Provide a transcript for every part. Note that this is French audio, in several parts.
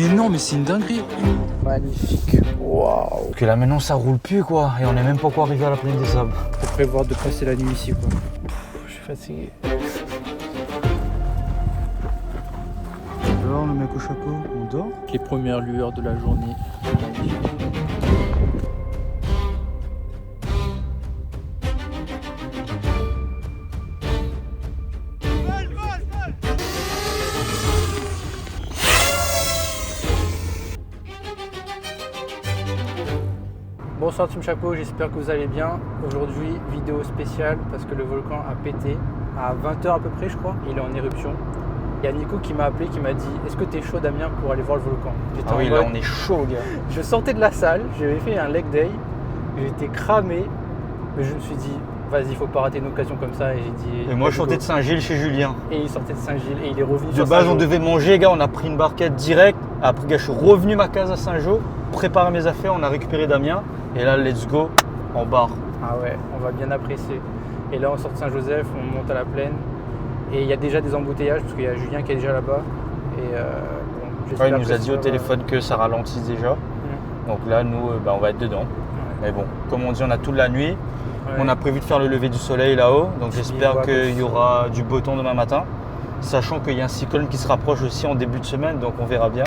Mais non, mais c'est une dinguerie. Magnifique. Waouh. Parce que là maintenant ça roule plus quoi, et on est même pas encore arrivé à la plaine des sables. Faut prévoir de passer la nuit ici quoi. Je suis fatigué. Alors le mec au chapeau, on dort? Les premières lueurs de la journée. Bonsoir Team Chapeau, j'espère que vous allez bien. Aujourd'hui, vidéo spéciale parce que le volcan a pété à 20h à peu près je crois. Il est en éruption. Il y a Nico qui m'a appelé, qui m'a dit « Est-ce que tu es chaud Damien pour aller voir le volcan ?» Ah oui, là on est chaud gars. Je sortais de la salle, j'avais fait un leg day, j'étais cramé, mais je me suis dit « Vas-y, il faut pas rater une occasion comme ça » et j'ai dit... Et moi je sortais de Saint-Gilles chez Julien. Et il sortait de Saint-Gilles et il est revenu De sur base on Saint-Jean. devait manger gars, on a pris une barquette direct. Après gars, je suis revenu ma case à Saint-Jean, préparer mes affaires, on a récupéré Damien. Et là let's go, en bar. Ah ouais, on va bien apprécier. Et là on sort de Saint-Joseph, on monte à la plaine. Et il y a déjà des embouteillages parce qu'il y a Julien qui est déjà là-bas. Et bon, j'espère Ouais, il nous que a dit au téléphone que ça ralentit déjà. Donc là nous on va être dedans. Mais bon, comme on dit, on a toute la nuit. Ouais. On a prévu de faire le lever du soleil là-haut. Donc j'espère voit qu'il y que- aura du beau temps demain matin. Sachant qu'il y a un cyclone qui se rapproche aussi en début de semaine, donc on verra bien.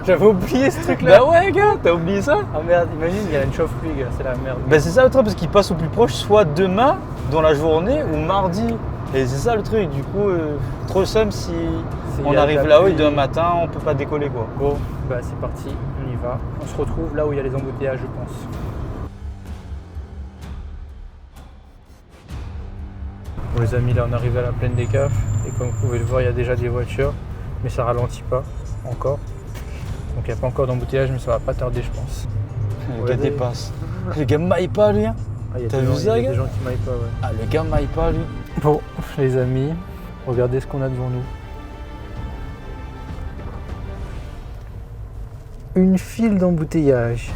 J'avais oublié ce truc-là. Bah ouais gars, t'as oublié ça? Ah merde, imagine, il y a une chauffe-pluie, gars, c'est la merde. Bah c'est ça le truc, parce qu'il passe au plus proche soit demain dans la journée ou mardi. Et c'est ça le truc, du coup, trop le seum si S'il y on a de arrive la là-haut et pluie. demain matin on peut pas décoller quoi. Bon, bah c'est parti, on y va. On se retrouve là où il y a les embouteillages, je pense. Bon les amis, là on arrive à la plaine des Cafes et comme vous pouvez le voir, il y a déjà des voitures, mais ça ralentit pas encore. Donc il n'y a pas encore d'embouteillage, mais ça va pas tarder, je pense. Le Ouais, gars des- dépasse. Le gars maille pas lui. Hein. Ah, il y a T'as des vu gens- ça, il y a gars des gens qui m'aillent pas, ouais. Ah le gars maille pas lui. Bon, les amis, regardez ce qu'on a devant nous. Une file d'embouteillage.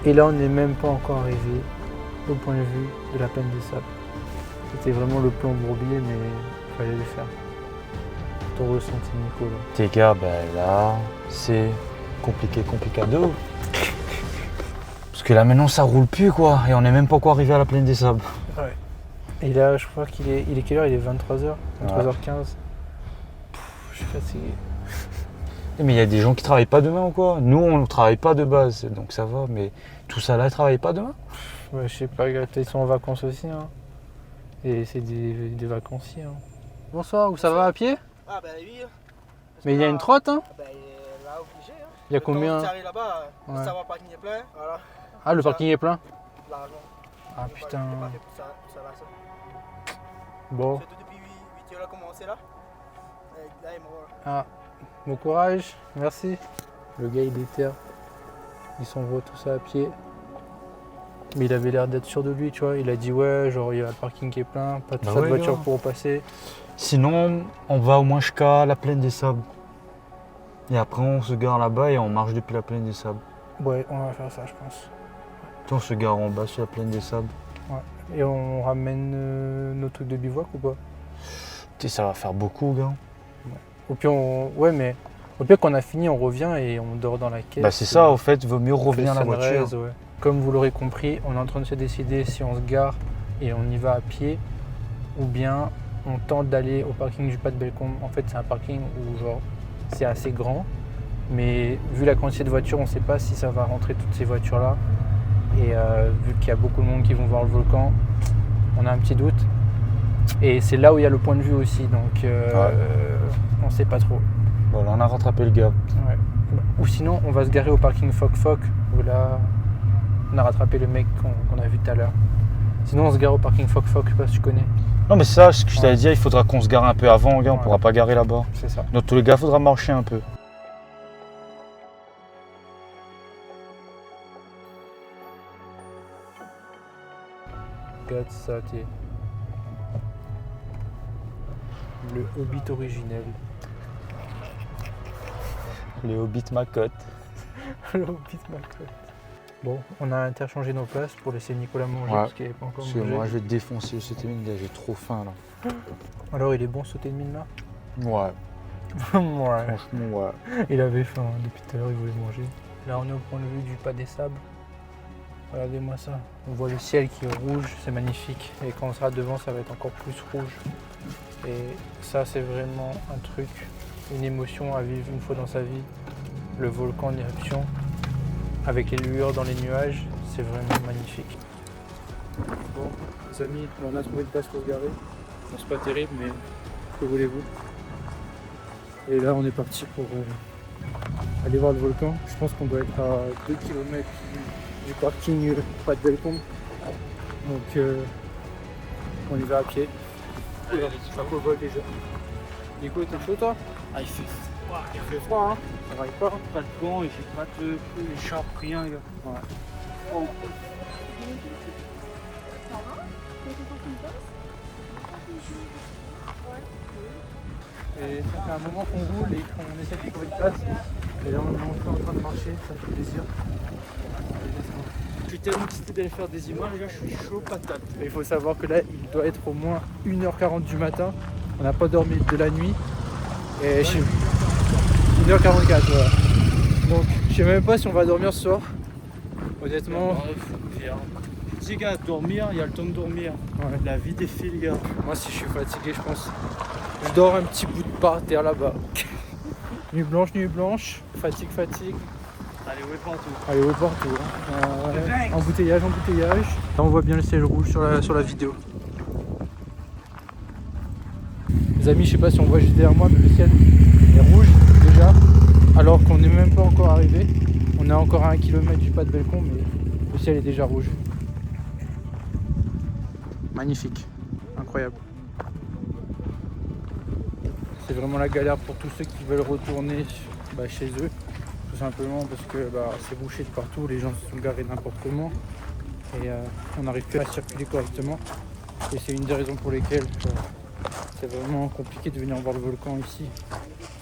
Et là, on n'est même pas encore arrivé au point de vue de la plaine des sables. C'était vraiment le plan bourbier, mais il fallait le faire. Ton ressenti, Nico, là. Tes gars, ben là, c'est complicado. Parce que là maintenant ça roule plus quoi, et on est même pas encore arrivé à la plaine des sables. Ouais. Et là, je crois qu'il est quelle heure? Il est 23h, 23h15. Je suis fatigué. Mais il y a des gens qui travaillent pas demain ou quoi? Nous on ne travaille pas de base, donc ça va, mais tout ça là, ils travaillent pas demain? Ouais, je sais pas, gars, peut-être ils sont en vacances aussi. Hein. Et c'est des vacanciers. Hein. Bonsoir, où ça va à pied? Ah ben oui. Mais il y a une trotte, hein? Ah ben là obligé. Hein. Il y a combien? Tu arrives là-bas, Ouais. ça va parking est plein. Voilà. Ah, le parking est plein? L'argent. Ah putain. C'est pas fait pour ça, là, ça. Bon, Surtout depuis 8 heures, là, commencé là. Là, il me voit. ah, bon courage, merci. Le gars, il déterre. Il s'envoie tout ça à pied. Mais il avait l'air d'être sûr de lui, tu vois. Il a dit, ouais, genre, il y a le parking qui est plein, pas de Bah ça de ouais, voitures gars. pour passer. Sinon, on va au moins jusqu'à la plaine des sables. Et après on se gare là-bas et on marche depuis la plaine des sables. Ouais, on va faire ça, je pense. Puis on se gare en bas sur la plaine des sables. Et on ramène nos trucs de bivouac ou pas? Tu sais, ça va faire beaucoup gars. Au pire, ouais, mais au pire, quand on a fini, on revient et on dort dans la caisse. Bah c'est ça, au fait, vaut mieux revenir à la Sunrise, voiture. ouais. Comme vous l'aurez compris, on est en train de se décider si on se gare et on y va à pied ou bien on tente d'aller au parking du Pas de Bellecombe. En fait, c'est un parking où genre c'est assez grand, mais vu la quantité de voitures, on ne sait pas si ça va rentrer toutes ces voitures-là. Et vu qu'il y a beaucoup de monde qui vont voir le volcan, on a un petit doute. Et c'est là où il y a le point de vue aussi, donc on ne sait pas trop. Voilà, on a rattrapé le gars. Ouais. Ou sinon, on va se garer au parking Foc Foc, où là, on a rattrapé le mec qu'on a vu tout à l'heure. Sinon, on se gare au parking Foc Foc, je sais pas si tu connais. Non mais ça, ce que je t'avais Ouais. dit, il faudra qu'on se gare un peu avant, gars, on Ouais. pourra pas garer là-bas. C'est ça. Dans tous les cas, il faudra marcher un peu. Regarde ça, t'es. Le Hobbit originel. Les hobbits macotte. Le Hobbit Macron. Bon, on a interchangé nos places pour laisser Nicolas manger Ouais. parce qu'il n'avait pas encore Parce que mangé. moi, je vais te défoncer le sauté mine, j'ai trop faim là. Alors, il est bon sauté de mine là? Ouais. Ouais. Franchement, ouais. Il avait faim depuis tout à l'heure, il voulait manger. Là, on est au point de vue du pas des sables. Regardez-moi ça. On voit le ciel qui est rouge, c'est magnifique. Et quand on sera devant, ça va être encore plus rouge. Et ça, c'est vraiment un truc, une émotion à vivre une fois dans sa vie. Le volcan en éruption, avec les lueurs dans les nuages, c'est vraiment magnifique. Bon, les amis, on a trouvé une place pour se garer. Bon, c'est pas terrible, mais que voulez-vous? Et là, on est parti pour aller voir le volcan. Je pense qu'on doit être à 2 km du parking pas de Bellecombe. Donc, on y va à pied. Oula, ça covole déjà. Nico, t'es chaud toi? Ah, il fait froid. Il fait froid, hein? Ça va pas? Pas de gants, il fait pas de l'écharpe, rien, gars. Ouais. Oh. Et ça fait un moment qu'on roule et qu'on essaie de trouver une place. Et là, on est enfin en train de marcher, ça fait plaisir. Je suis tellement excité d'aller faire des images, là, je suis chaud patate. Mais il faut savoir que là, il doit être au moins 1h40 du matin. On n'a pas dormi de la nuit. Et 1h44, voilà. Donc, je sais même pas si on va dormir ce soir. Honnêtement, Tu sais, gars, dormir, il y a le temps de dormir. ouais. La vie défile, gars. Moi, si je suis fatigué, je pense. Je dors un petit bout de par terre là-bas. Nuit blanche, fatigue. Allez, ouais, partout. Allez, ouais, partout. Hein. Embouteillage. Là, on voit bien le ciel rouge sur la vidéo. Les amis, je sais pas si on voit juste derrière moi, mais le ciel est rouge déjà, alors qu'on n'est même pas encore arrivé. On est encore à 1 km du pas de Bellecombe, mais le ciel est déjà rouge. Magnifique, incroyable. C'est vraiment la galère pour tous ceux qui veulent retourner chez eux, tout simplement parce que c'est bouché de partout, les gens se sont garés n'importe comment et on n'arrive plus à circuler correctement. Et c'est une des raisons pour lesquelles c'est vraiment compliqué de venir voir le volcan ici.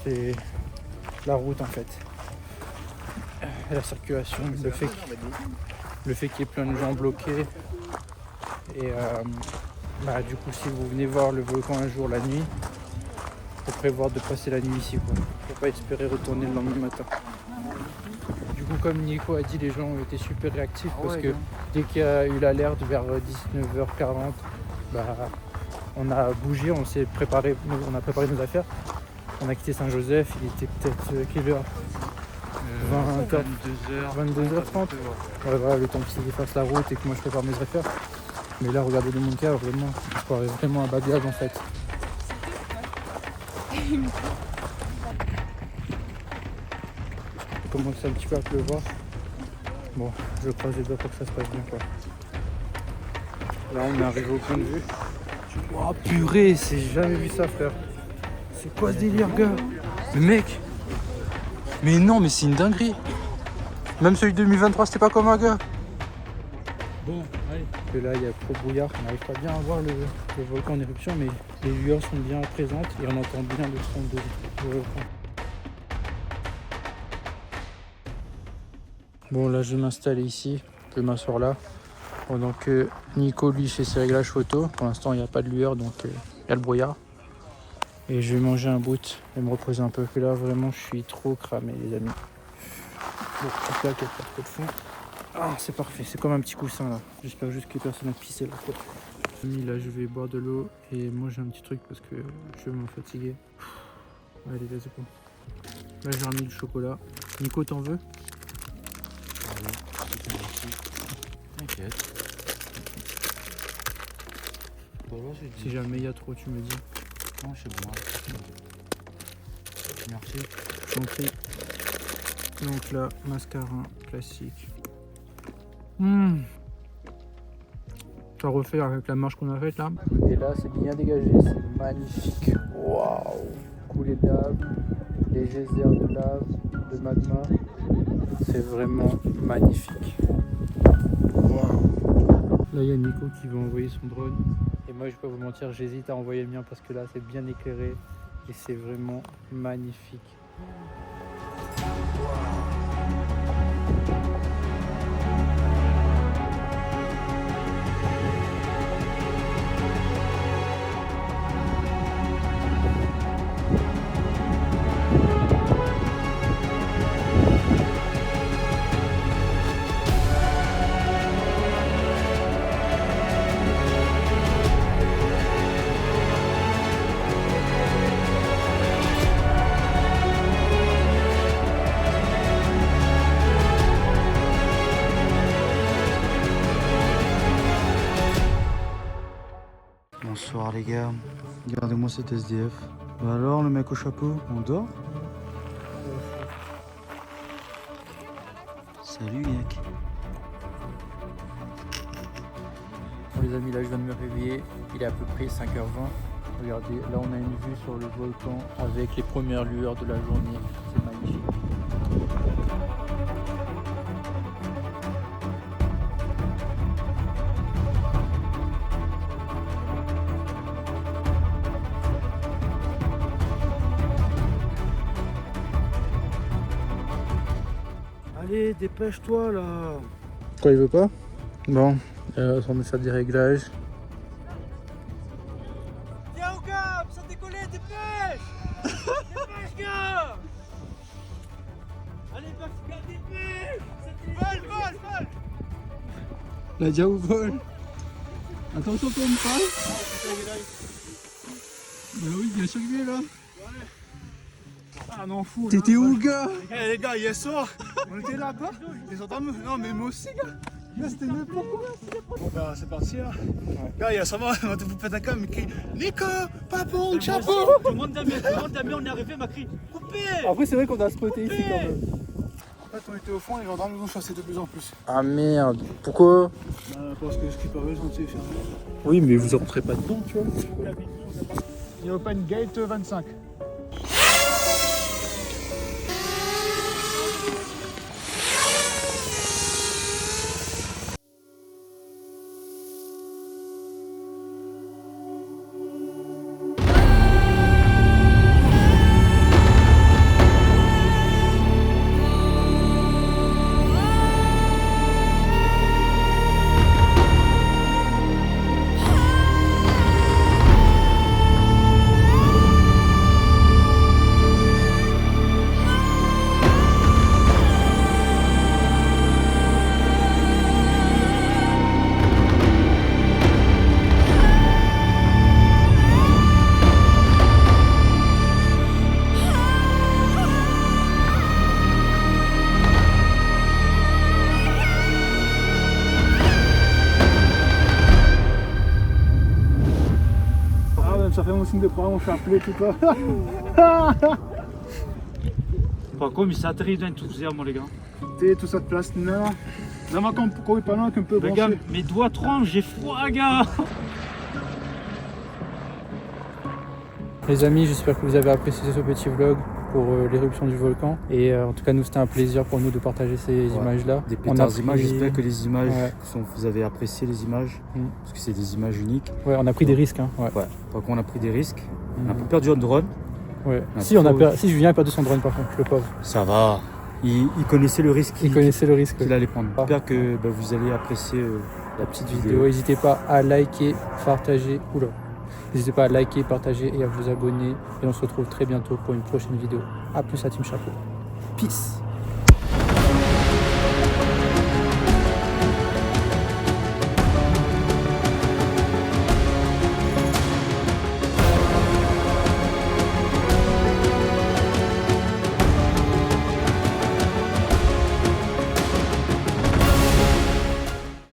C'est la route en fait, la circulation, le fait qu'il y ait plein de gens bloqués. Et du coup, si vous venez voir le volcan un jour la nuit, faut prévoir de passer la nuit ici, quoi. Faut pas espérer retourner le lendemain matin. Du coup, comme Nico a dit, les gens ont été super réactifs parce que dès qu'il y a eu l'alerte vers 19h40, on a bougé, on s'est préparé, on a préparé nos affaires. On a quitté Saint-Joseph, il était peut-être quelle heure? 22h30. Ouais, voilà, le temps qu'il fasse la route et que moi je prépare mes affaires. Mais là, regardez mon cas, vraiment, je croirais vraiment à Bagdad en fait. Il commence un petit peu à pleuvoir. Bon, je croise les doigts pour que ça se passe bien, quoi. Là, on est arrivé au point de vue. Oh purée, j'ai jamais vu ça, frère. C'est quoi ce délire, gars? Mais mec, mais non, mais c'est une dinguerie. Même celui de 2023, c'était pas comme un gars. Bon, allez. Que là, il y a trop de brouillard, on n'arrive pas bien à voir le volcan en éruption, mais les lueurs sont bien présentes et on entend bien le son du volcan. Bon, là, je vais m'installer ici, je vais m'asseoir là, pendant que Nico, lui, fait ses réglages photo. Pour l'instant, il n'y a pas de lueur, donc il y a le brouillard. Et je vais manger un bout et me reposer un peu, que là, vraiment, je suis trop cramé, les amis. Bon, j'espère qu'il n'y a pas trop de fond. Ah, c'est parfait, c'est comme un petit coussin là. J'espère juste que personne n'a pissé là. Là, je vais boire de l'eau et manger un petit truc parce que je vais me fatiguer. Allez, vas-y, bon. Là, j'ai ramené du chocolat. Nico, t'en veux? T'inquiète. Si jamais il y a trop, tu me dis. Non, c'est bon. Merci. Je t'en prie. Donc là, mascarin classique. Ça refait avec la marche qu'on a faite là. Et là, c'est bien dégagé, c'est magnifique. Waouh! Coulée de lave, les geysers de lave, de magma. C'est vraiment magnifique. Waouh! Là, il y a Nico qui va envoyer son drone. Et moi, je vais pas vous mentir, j'hésite à envoyer le mien parce que là, c'est bien éclairé et c'est vraiment magnifique. Bonsoir les gars. Regardez-moi cet SDF. Bah alors le mec au chapeau, on dort? Salut mec. Bon, les amis, là je viens de me réveiller, il est à peu près 5h20. Regardez, là on a une vue sur le volcan avec les premières lueurs de la journée, c'est magnifique. Allez, dépêche-toi là. Quoi, il veut pas? Bon, on met ça des réglages. Viens au cap, ça décollait, dépêche. Dépêche, gars. Allez, Pascal, dépêche. Vol. La Diao vole. Attention, tourne pas. Bah oui, bien sûr qu'il est là. Ah non, fou. T'étais où, gars? Eh les gars, hier soir, on était là-bas. Ils ont me... Non, mais moi aussi, gars. Là, c'était n'importe quoi. Bon, bah, c'est parti là. Gars, hier soir, on était pour un câble, mais qui. Nico, papon, chapeau. Tout le monde Damien, on est arrivé, m'a crié coupé. Après, c'est vrai qu'on a spoté ici quand même. En fait, on était au fond, les gendarmes nous ont chassés de plus en plus. Ah merde, pourquoi? Parce que ce qui paraît, ils ont été fermés. Oui, mais vous rentrez pas dedans, tu vois. Il y a Open Gate 25. Ça fait mon signe de croix, on fait appeler tout ça. Par contre, il s'est atterri d'un enthousiasme, les gars. Tout ça de place là. Vraiment qu'on courir pas loin qu'un peu Les gars, branché. mes doigts tremblent, j'ai froid, gars. Les amis, j'espère que vous avez apprécié ce petit vlog pour l'éruption du volcan. Et en tout cas, nous, c'était un plaisir pour nous de partager ces images-là. Des On a pétards images, pris- j'espère que les images Ouais. vous avez apprécié les images, Mm. parce que c'est des images uniques. Ouais, on a pris des risques. Hein. Ouais. Ouais. Par contre on a pris des risques. On a Mm. un peu perdu notre drone. Ouais. Un Si, peu- si Julien a perdu son drone par contre, le pauvre. Ça va. Il connaissait le risque Il connaissait le risque. qu'il allait prendre. Ah. J'espère que vous allez apprécier la petite vidéo. N'hésitez pas à liker, partager. Oula. N'hésitez pas à liker, partager et à vous abonner. Et on se retrouve très bientôt pour une prochaine vidéo. A plus à Team Chapeau. Peace.